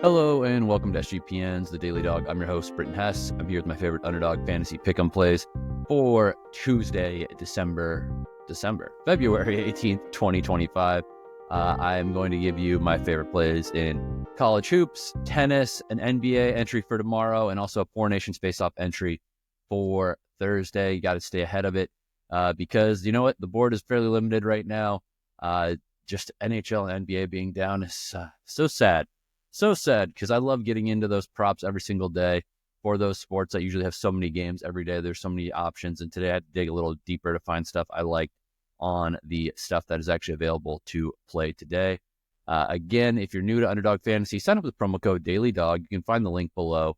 Hello and welcome to SGPN's The Daily Dog. I'm your host, Britton Hess. I'm here with my favorite Underdog fantasy pick'em plays for Tuesday, February 18th, 2025. I am going to give you my favorite plays in college hoops, tennis, an NBA entry for tomorrow, and also a Four Nations Faceoff entry for Thursday. You got to stay ahead of it because, you know what, the board is fairly limited right now. Just NHL and NBA being down is so sad. So sad because I love getting into those props every single day for those sports that usually have so many games every day. There's so many options. And today I had to dig a little deeper to find stuff I like on the stuff that is actually available to play today. Again, if you're new to Underdog Fantasy, sign up with promo code DailyDog. You can find the link below.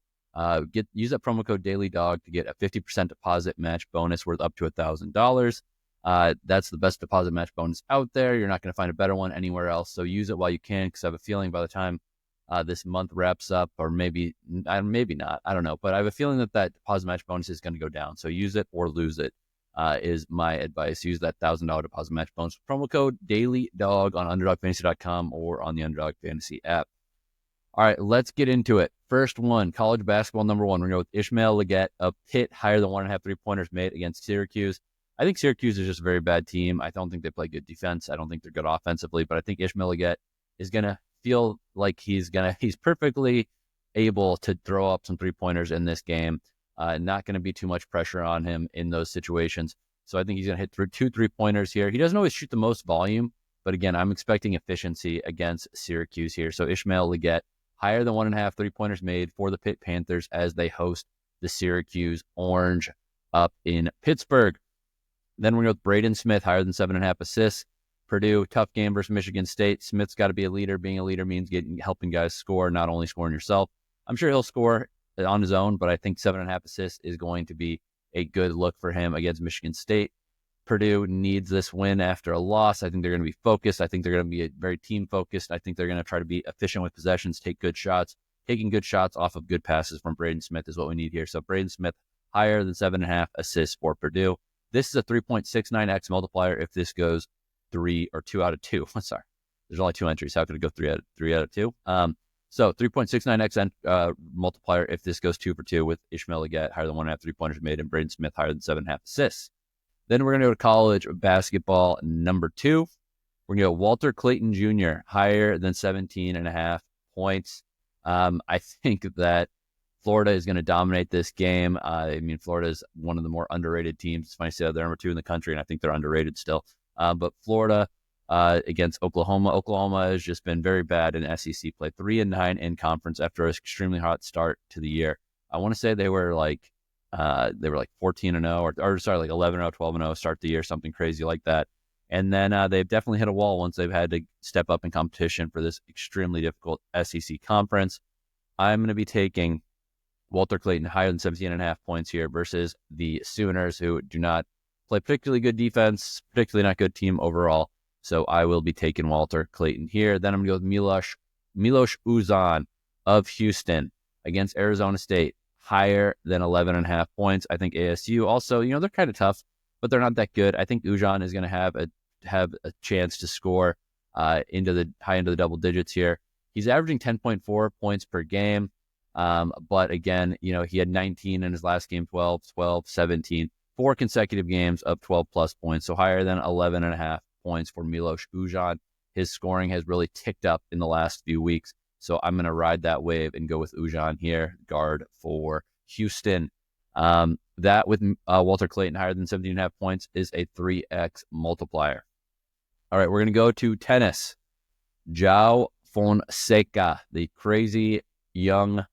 Use that promo code DailyDog to get a 50% deposit match bonus worth up to $1,000. That's the best deposit match bonus out there. You're not going to find a better one anywhere else. So use it while you can, because I have a feeling by the time this month wraps up, or maybe not, I don't know, but I have a feeling that deposit match bonus is going to go down. So use it or lose it is my advice. Use that $1,000 deposit match bonus promo code DailyDog on UnderdogFantasy.com or on the Underdog Fantasy app. All right, let's get into it. First one, college basketball number one. We're going to go with Ishmael, Leggett of Pitt, higher than 1.5 3-pointers made against Syracuse. I think Syracuse is just a very bad team. I don't think they play good defense. I don't think they're good offensively, but I think Ishmael Leggett is going to feel like he's perfectly able to throw up some 3-pointers in this game. Not going to be too much pressure on him in those situations. So I think he's going to hit through 2 3-pointers here. He doesn't always shoot the most volume, but again, I'm expecting efficiency against Syracuse here. So Ishmael Leggett, higher than 1.5 3-pointers made for the Pitt Panthers as they host the Syracuse Orange up in Pittsburgh. Then we're going to go with Braden Smith, higher than 7.5 assists. Purdue, tough game versus Michigan State. Smith's got to be a leader. Being a leader means helping guys score, not only scoring yourself. I'm sure he'll score on his own, but I think 7.5 assists is going to be a good look for him against Michigan State. Purdue needs this win after a loss. I think they're going to be focused. I think they're going to be very team-focused. I think they're going to try to be efficient with possessions, take good shots. Taking good shots off of good passes from Braden Smith is what we need here. So Braden Smith, higher than 7.5 assists for Purdue. This is a 3.69x multiplier if this goes 3 or 2 out of 2. Sorry, there's only 2 entries. How could it go 3 out of 2? So 3.69x multiplier if this goes 2 for 2 with Ishmael Leggett, higher than 1.5 3-pointers made, and Braden Smith, higher than 7.5 assists. Then we're going to go to college basketball number 2. We're going to go Walter Clayton Jr., higher than 17.5 points. I think that Florida is going to dominate this game. Florida is one of the more underrated teams. It's funny to say they're number 2 in the country, and I think they're underrated still. But Florida against Oklahoma. Oklahoma has just been very bad in SEC play. 3-9 in conference after an extremely hot start to the year. I want to say they were like 14-0 or sorry, like 11-0, 12-0 start the year, something crazy like that. And then they've definitely hit a wall once they've had to step up in competition for this extremely difficult SEC conference. I'm going to be taking Walter Clayton higher than 17.5 points here versus the Sooners, who do not play particularly good defense, particularly not good team overall. So I will be taking Walter Clayton here. Then I'm going to go with Milos Uzan of Houston against Arizona State, higher than 11.5 points. I think ASU also, they're kind of tough, but they're not that good. I think Uzan is going to have a chance to score into the high end of the double digits here. He's averaging 10.4 points per game. But again, he had 19 in his last game, 12, 17. 4 consecutive games of 12-plus points, so higher than 11.5 points for Milos Uzan. His scoring has really ticked up in the last few weeks, so I'm going to ride that wave and go with Uzan here, guard for Houston. That with Walter Clayton higher than 17.5 points is a 3x multiplier. All right, we're going to go to tennis. Joao Fonseca, the crazy young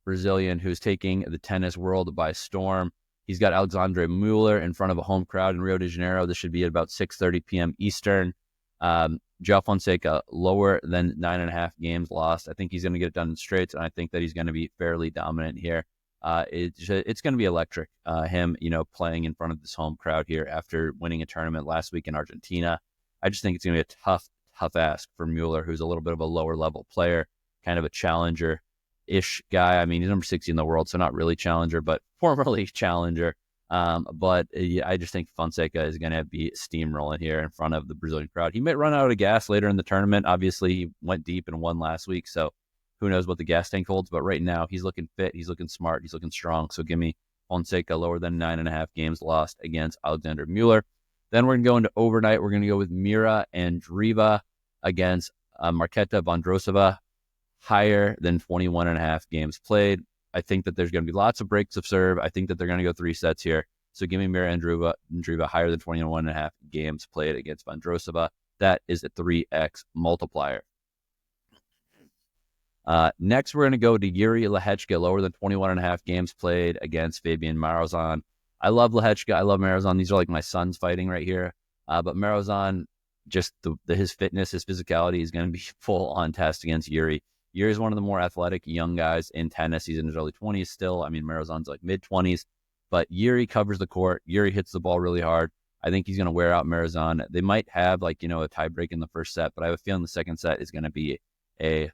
Brazilian who's taking the tennis world by storm. He's got Alexandre Mueller in front of a home crowd in Rio de Janeiro. This should be at about 6:30 p.m. Eastern. Joao Fonseca, lower than 9.5 games lost. I think he's going to get it done in straights, and I think that he's going to be fairly dominant here. It's going to be electric, him, playing in front of this home crowd here after winning a tournament last week in Argentina. I just think it's going to be a tough ask for Mueller, who's a little bit of a lower-level player, kind of a challenger-ish guy. He's number 60 in the world, so not really challenger, but formerly challenger. I just think Fonseca is going to be steamrolling here in front of the Brazilian crowd. He might run out of gas later in the tournament. Obviously, he went deep and won last week, so Who knows what the gas tank holds, but right now he's looking fit, he's looking smart, he's looking strong. So give me Fonseca lower than 9.5 games lost against Alexander Mueller. Then we're going to go into overnight. We're going to go with Mirra and Andreeva against Marketa Vondrosova, higher than 21.5 games played. I think that there's going to be lots of breaks of serve. I think that they're going to go 3 sets here. So give me Mirra and Andreeva higher than 21.5 games played against Vondrosova. That is a 3x multiplier. Next, we're going to go to Jiri Lehecha, lower than 21.5 games played against Fabian Marozsan. I love Lehecha. I love Marozsan. These are like my sons fighting right here. But Marozsan, just his fitness, his physicality is going to be full on test against Jiri. Jiri is one of the more athletic young guys in tennis. He's in his early 20s still. I mean, Marozsan's like mid-20s. But Jiri covers the court. Jiri hits the ball really hard. I think he's going to wear out Marozsan. They might have a tie break in the first set, but I have a feeling the second set is going to be a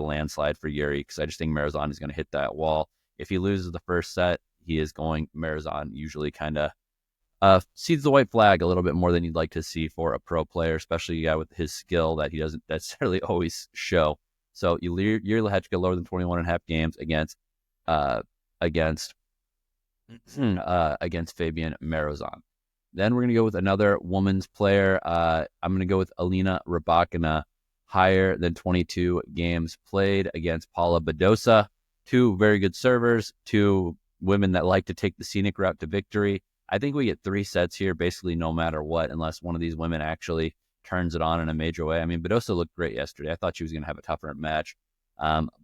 landslide for Jiri, because I just think Marozsan is going to hit that wall. If he loses the first set, Marozsan usually kind of sees the white flag a little bit more than you'd like to see for a pro player, especially a guy with his skill that he doesn't necessarily always show. So Jiri Lehecha lower than 21.5 games against Fabian Marozsan. Then we're going to go with another woman's player. I'm going to go with Elena Rybakina, higher than 22 games played against Paula Badosa. 2 very good servers, 2 women that like to take the scenic route to victory. I think we get 3 sets here, basically no matter what, unless one of these women actually turns it on in a major way. I mean, Badosa looked great yesterday. I thought she was going to have a tougher match,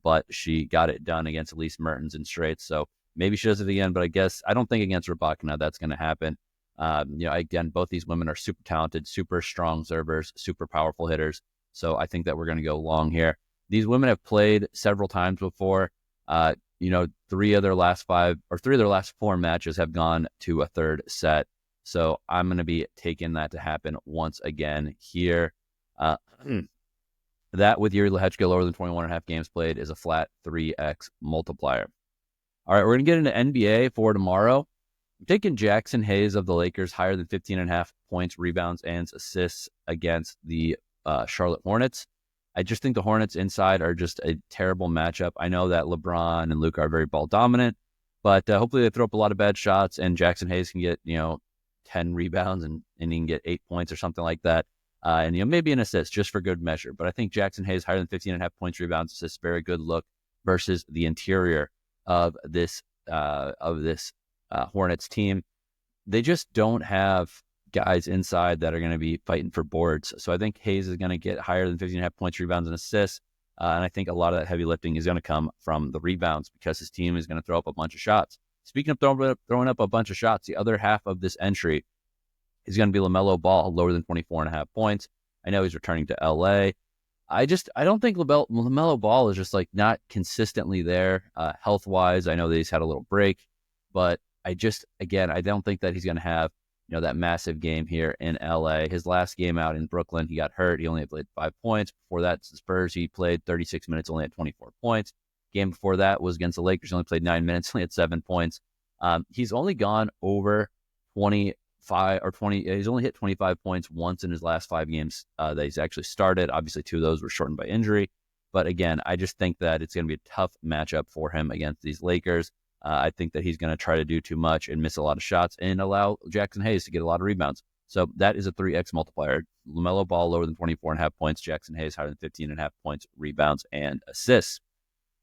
but she got it done against Elise Mertens in straight. So maybe she does it again, but I don't think against Rybakina that's going to happen. Again, both these women are super talented, super strong servers, super powerful hitters. So I think that we're going to go long here. These women have played several times before. 3 of their last 4 matches have gone to a third set. So I'm going to be taking that to happen once again here. That with Jiri Lehecha lower than 21.5 games played is a flat 3x multiplier. All right, we're going to get into NBA for tomorrow. I'm taking Jaxson Hayes of the Lakers higher than 15.5 points, rebounds, and assists against the Charlotte Hornets. I just think the Hornets inside are just a terrible matchup. I know that LeBron and Luka are very ball dominant, but hopefully they throw up a lot of bad shots and Jaxson Hayes can get 10 rebounds and he can get 8 points or something like that. And maybe an assist just for good measure. But I think Jaxson Hayes higher than 15.5 points, rebounds, assists, very good look versus the interior of this Hornets team. They just don't have guys inside that are going to be fighting for boards. So I think Hayes is going to get higher than 15.5 points, rebounds, and assists. And I think a lot of that heavy lifting is going to come from the rebounds because his team is going to throw up a bunch of shots. Speaking of throwing up a bunch of shots, the other half of this entry is going to be Lamelo Ball, lower than 24.5 points. I know he's returning to LA. I don't think Lamelo Ball is just not consistently there health-wise. I know that he's had a little break, but I don't think that he's going to have that massive game here in LA. His last game out in Brooklyn, he got hurt. He only played 5 points. Before that, the Spurs, he played 36 minutes, only had 24 points. Game before that was against the Lakers. He only played 9 minutes, only had 7 points. He's only gone over 25 or 20. He's only hit 25 points once in his last 5 games that he's actually started. Obviously, 2 of those were shortened by injury. But again, I just think that it's going to be a tough matchup for him against these Lakers. I think that he's going to try to do too much and miss a lot of shots and allow Jaxson Hayes to get a lot of rebounds. So that is a 3x multiplier. LaMelo Ball lower than 24.5 points. Jaxson Hayes higher than 15.5 points, rebounds, and assists.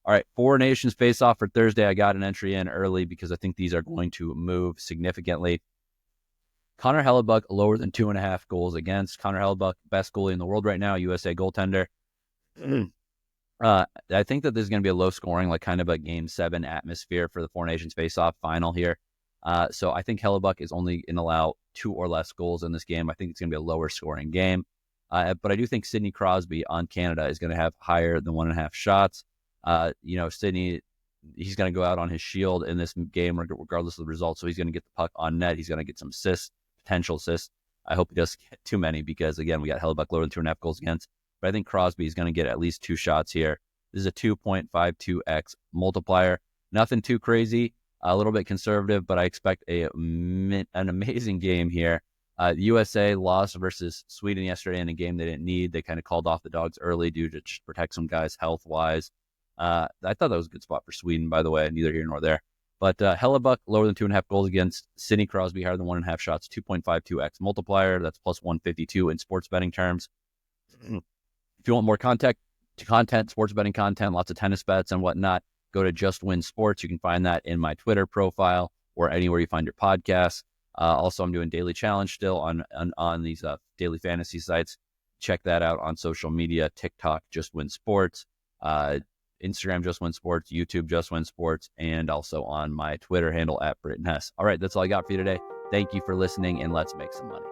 All right, 4 Nations face-off for Thursday. I got an entry in early because I think these are going to move significantly. Connor Hellebuyck lower than 2.5 goals against. Connor Hellebuyck, best goalie in the world right now, USA goaltender. I think that this is going to be a low scoring, kind of a Game 7 atmosphere for the 4 Nations face-off final here. So I think Hellebuyck is only going to allow 2 or less goals in this game. I think it's going to be a lower scoring game. But I do think Sidney Crosby on Canada is going to have higher than 1.5 shots. Sidney, he's going to go out on his shield in this game regardless of the result. So he's going to get the puck on net. He's going to get some assists, potential assists. I hope he doesn't get too many because, again, we got Hellebuyck lower than 2.5 goals against. But I think Crosby is going to get at least 2 shots here. This is a 2.52x multiplier. Nothing too crazy, a little bit conservative, but I expect an amazing game here. The USA lost versus Sweden yesterday in a game they didn't need. They kind of called off the Dogs early due to just protect some guys health-wise. I thought that was a good spot for Sweden, by the way, neither here nor there. But Hellebuyck, lower than 2.5 goals against. Sidney Crosby, higher than 1.5 shots, 2.52x multiplier. That's plus 152 in sports betting terms. If you want more content, sports betting content, lots of tennis bets and whatnot, go to Just Win Sports. You can find that in my Twitter profile or anywhere you find your podcasts. Also, I'm doing daily challenge still on these daily fantasy sites. Check that out on social media, TikTok, Just Win Sports, Instagram, Just Win Sports, YouTube, Just Win Sports, and also on my Twitter handle @Braden Hess. All right, that's all I got for you today. Thank you for listening, and let's make some money.